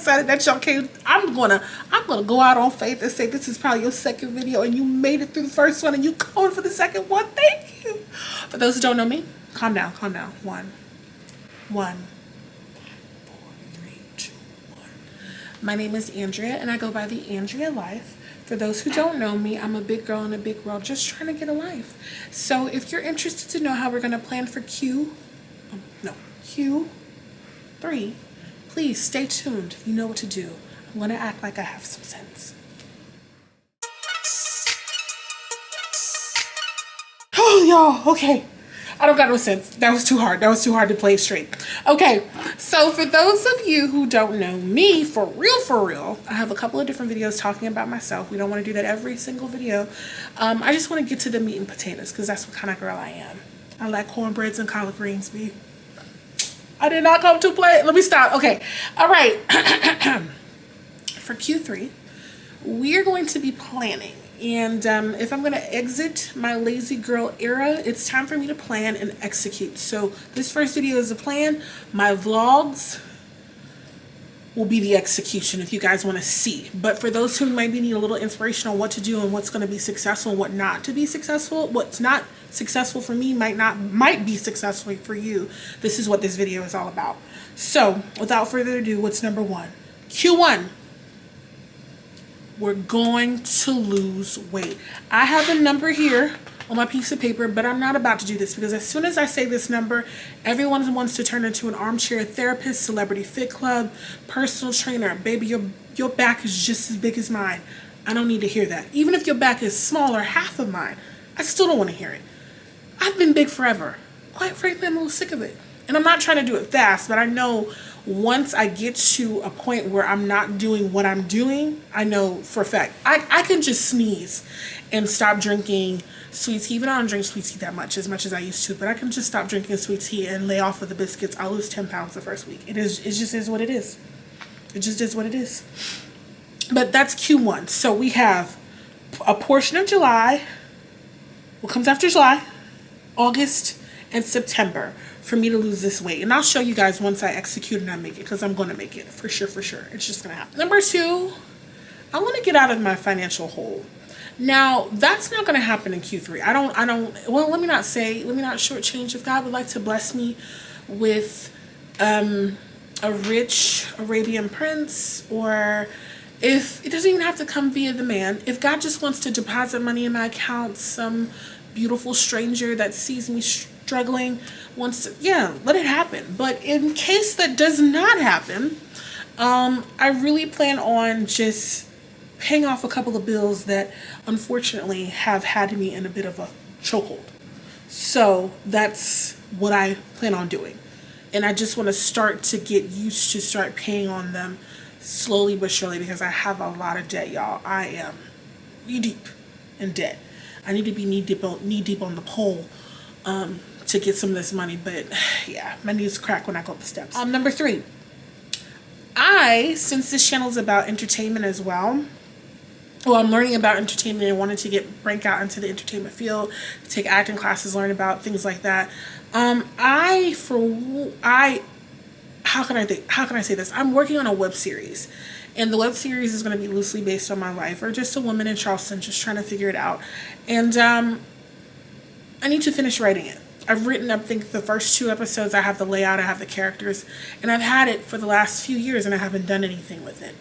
excited that y'all came. I'm gonna go out on faith and say this is probably your second video and you made it through the first one and you going for the second one. Thank you. For those who don't know me, calm down, calm down. 1, 1, 4, 3, 2, 1. My name is Andrea and I go by the Andrea Life. For those who don't know me, I'm a big girl in a big world just trying to get a life. So if you're interested to know how we're gonna plan for Q3, please stay tuned. You know what to do. I'm gonna act like I have some sense. Oh, y'all, okay. I don't got no sense. That was too hard. That was too hard to play straight. Okay, so for those of you who don't know me, for real, I have a couple of different videos talking about myself. We don't want to do that every single video. I just want to get to the meat and potatoes because that's what kind of girl I am. I like cornbreads and collard greens, B. I did not come to play. Let me stop. Okay. All right. For Q3, we are going to be planning. And if I'm going to exit my lazy girl era, it's time for me to plan and execute. So this first video is a plan. My vlogs will be the execution if you guys want to see. But for those who maybe need a little inspiration on what to do and what's going to be successful and what not to be successful, what's not successful for me might be successful for you. This is what this video is all about. So without further ado, what's number 1? Q1. We're going to lose weight. I have a number here on my piece of paper, but I'm not about to do this because as soon as I say this number, everyone wants to turn into an armchair therapist, celebrity fit club, personal trainer. Baby, your back is just as big as mine. I don't need to hear that. Even if your back is smaller, half of mine, I still don't want to hear it. I've been big forever. Quite frankly, I'm a little sick of it. And I'm not trying to do it fast, but I know once I get to a point where I'm not doing what I'm doing, I know for a fact I can just sneeze and stop drinking sweet tea. Even though I don't drink sweet tea that much as I used to, but I can just stop drinking sweet tea and lay off of the biscuits. I'll lose 10 pounds the first week. It just is what it is. It just is what it is. But that's Q1. So we have a portion of July. What comes after July? August and September for me to lose this weight. And I'll show you guys once I execute and I make it, because I'm going to make it for sure. It's just going to happen. Number 2, I want to get out of my financial hole. Now, that's not going to happen in Q3. Well, let me not shortchange. If God would like to bless me with a rich Arabian prince, or if it doesn't even have to come via the man, if God just wants to deposit money in my account, some beautiful stranger that sees me struggling wants to, yeah, let it happen. But in case that does not happen, I really plan on just paying off a couple of bills that unfortunately have had me in a bit of a chokehold. So that's what I plan on doing. And I just want to start to get used to start paying on them slowly but surely, because I have a lot of debt, y'all. I am knee deep in debt. I need to be knee deep on the pole to get some of this money. But yeah, my knees crack when I go up the steps. Number 3, since this channel is about entertainment as well, I'm learning about entertainment and wanted to break out into the entertainment field, take acting classes, learn about things like that. How can I say this? I'm working on a web series, and the web series is going to be loosely based on my life, or just a woman in Charleston just trying to figure it out. And I need to finish writing it. I've written, I think, the first 2 episodes. I have the layout, I have the characters, and I've had it for the last few years and I haven't done anything with it.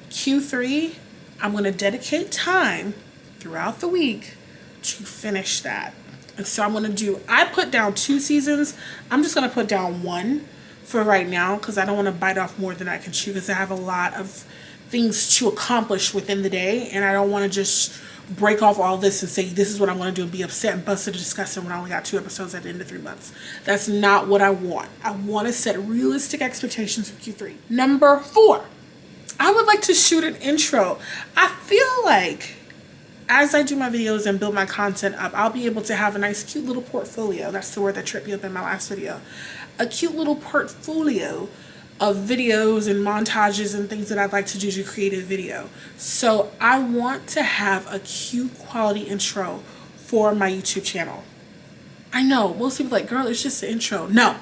Q3, I'm going to dedicate time throughout the week to finish that. And so I'm going to I put down 2 seasons. I'm just going to put down 1 for right now, because I don't want to bite off more than I can chew, because I have a lot of things to accomplish within the day, and I don't want to just break off all this and say this is what I'm going to do and be upset and busted and disgusted when I only got 2 episodes at the end of 3 months. That's not what I want. I want to set realistic expectations for Q3. Number 4, I would like to shoot an intro. I feel like as I do my videos and build my content up, I'll be able to have a nice cute little portfolio. That's the word that tripped me up in my last video. A cute little portfolio of videos and montages and things that I'd like to do to create a video. So I want to have a cute quality intro for my YouTube channel. I know most people are like, girl, it's just an intro. No,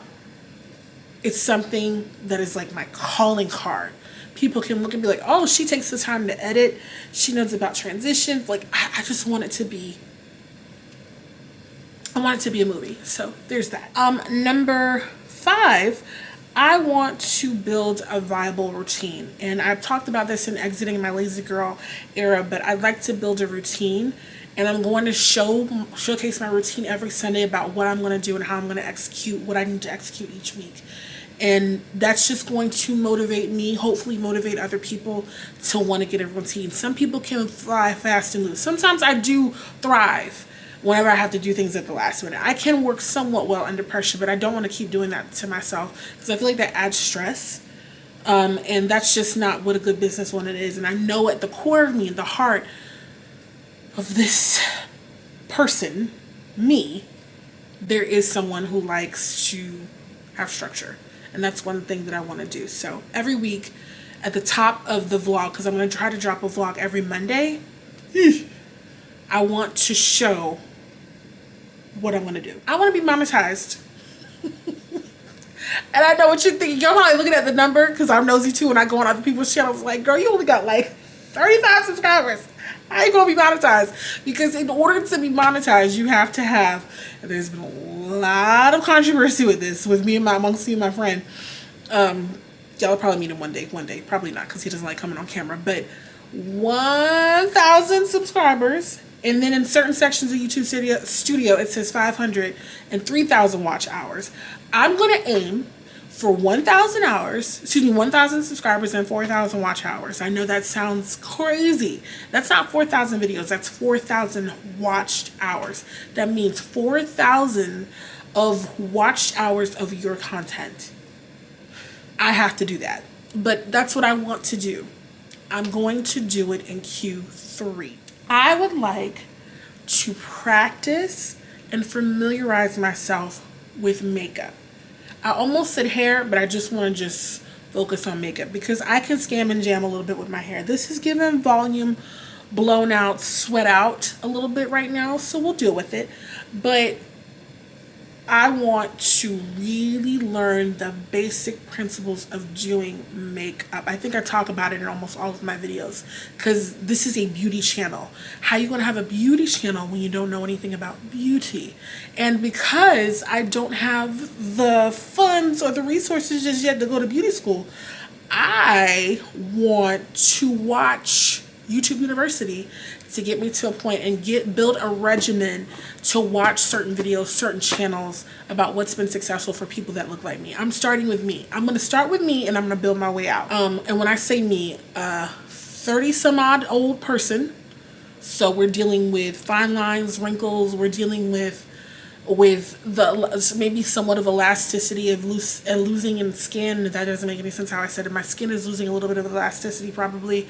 it's something that is like my calling card, people can look and be like, oh, she takes the time to edit. She knows about transitions. Like, I just want it to be, I want it to be a movie. So there's that. Number 5, I want to build a viable routine. And I've talked about this in exiting my lazy girl era, but I'd like to build a routine. And I'm going to showcase my routine every Sunday about what I'm going to do and how I'm going to execute what I need to execute each week. And that's just going to motivate me, hopefully motivate other people to want to get a routine. Some people can fly fast and loose. Sometimes I do thrive whenever I have to do things at the last minute. I can work somewhat well under pressure, but I don't want to keep doing that to myself because I feel like that adds stress. And that's just not what a good businesswoman is. And I know at the core of me, in the heart of this person, me, there is someone who likes to have structure. And that's one thing that I want to do. So every week at the top of the vlog, because I'm going to try to drop a vlog every Monday, I want to show what I'm going to do. I want to be monetized. And I know what you're thinking. You're probably looking at the number because I'm nosy too, and I go on other people's channels like, girl, you only got like 35 subscribers. I ain't gonna be monetized. Because in order to be monetized, you have to have, and there's been a lot of controversy with this, with me and amongst me and my friend. Y'all will probably meet him one day. Probably not, because he doesn't like coming on camera. But 1,000 subscribers, and then in certain sections of YouTube studio it says 500 and 3,000 watch hours. I'm gonna aim for 1,000 subscribers and 4,000 watch hours. I know that sounds crazy. That's not 4,000 videos, that's 4,000 watched hours. That means 4,000 of watched hours of your content. I have to do that, but that's what I want to do. I'm going to do it in Q3. I would like to practice and familiarize myself with makeup. I almost said hair, but I just want to focus on makeup because I can scam and jam a little bit with my hair. This is giving volume, blown out, sweat out a little bit right now, so we'll deal with it. But I want to really learn the basic principles of doing makeup. I think I talk about it in almost all of my videos because this is a beauty channel. How are you going to have a beauty channel when you don't know anything about beauty? And because I don't have the funds or the resources just yet to go to beauty school, I want to watch YouTube University to get me to a point and build a regimen to watch certain videos, certain channels about what's been successful for people that look like me. I'm starting with me. I'm going to start with me and I'm going to build my way out. And when I say me, 30 some odd old person. So we're dealing with fine lines, wrinkles. We're dealing with the maybe somewhat of elasticity of losing in skin. That doesn't make any sense how I said it. My skin is losing a little bit of elasticity probably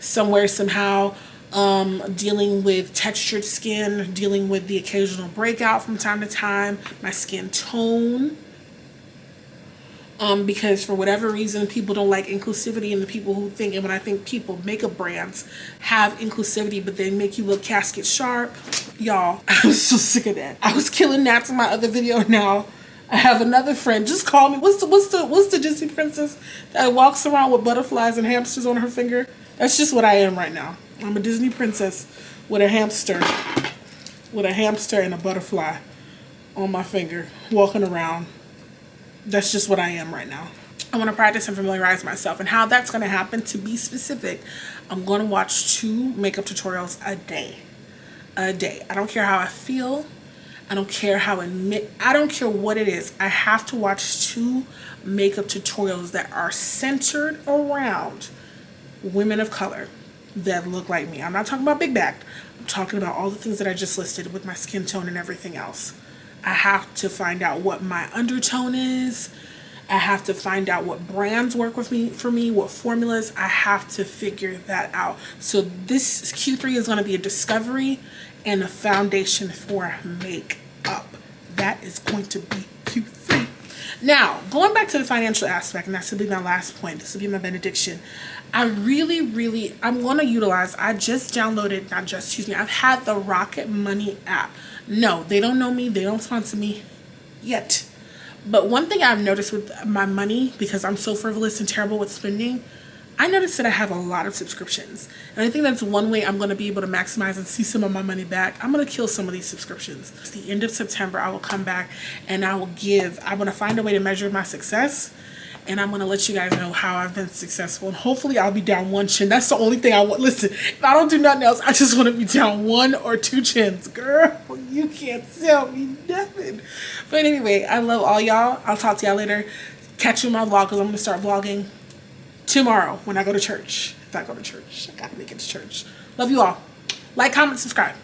somewhere, somehow. Dealing with textured skin, dealing with the occasional breakout from time to time, my skin tone, because for whatever reason people don't like inclusivity, and the people who think, and when I think people, makeup brands have inclusivity but they make you look casket sharp. Y'all, I'm so sick of that. I was killing gnats in my other video. Now I have another friend just call me, what's the Disney princess that walks around with butterflies and hamsters on her finger? That's just what I am right now. I'm a Disney princess with a hamster and a butterfly on my finger, walking around. That's just what I am right now. I want to practice and familiarize myself, and how that's going to happen, to be specific, I'm going to watch 2 makeup tutorials a day. I don't care how I feel. I don't care I don't care what it is. I have to watch 2 makeup tutorials that are centered around women of color that look like me. I'm not talking about big back. I'm talking about all the things that I just listed with my skin tone and everything else. I have to find out what my undertone is. I have to find out what brands work with me, for me, what formulas. I have to figure that out. So this Q3 is going to be a discovery and a foundation for makeup. That is going to be Q3. Now, going back to the financial aspect, and that's to be my last point. This will be my benediction. I'm going to utilize, I've had the Rocket Money app. No, they don't know me. They don't sponsor me yet. But one thing I've noticed with my money, because I'm so frivolous and terrible with spending, I noticed that I have a lot of subscriptions, and I think that's one way I'm going to be able to maximize and see some of my money back. I'm going to kill some of these subscriptions. At the end of September, I will come back and I'm going to find a way to measure my success, and I'm going to let you guys know how I've been successful, and hopefully I'll be down 1 chin. That's the only thing I want. Listen, if I don't do nothing else, I just want to be down 1 or 2 chins. Girl, you can't tell me nothing. But anyway, I love all y'all. I'll talk to y'all later. Catch you in my vlog, because I'm going to start vlogging tomorrow when I go to church. If I go to church, I gotta make it to church. Love you all. Like, comment, subscribe.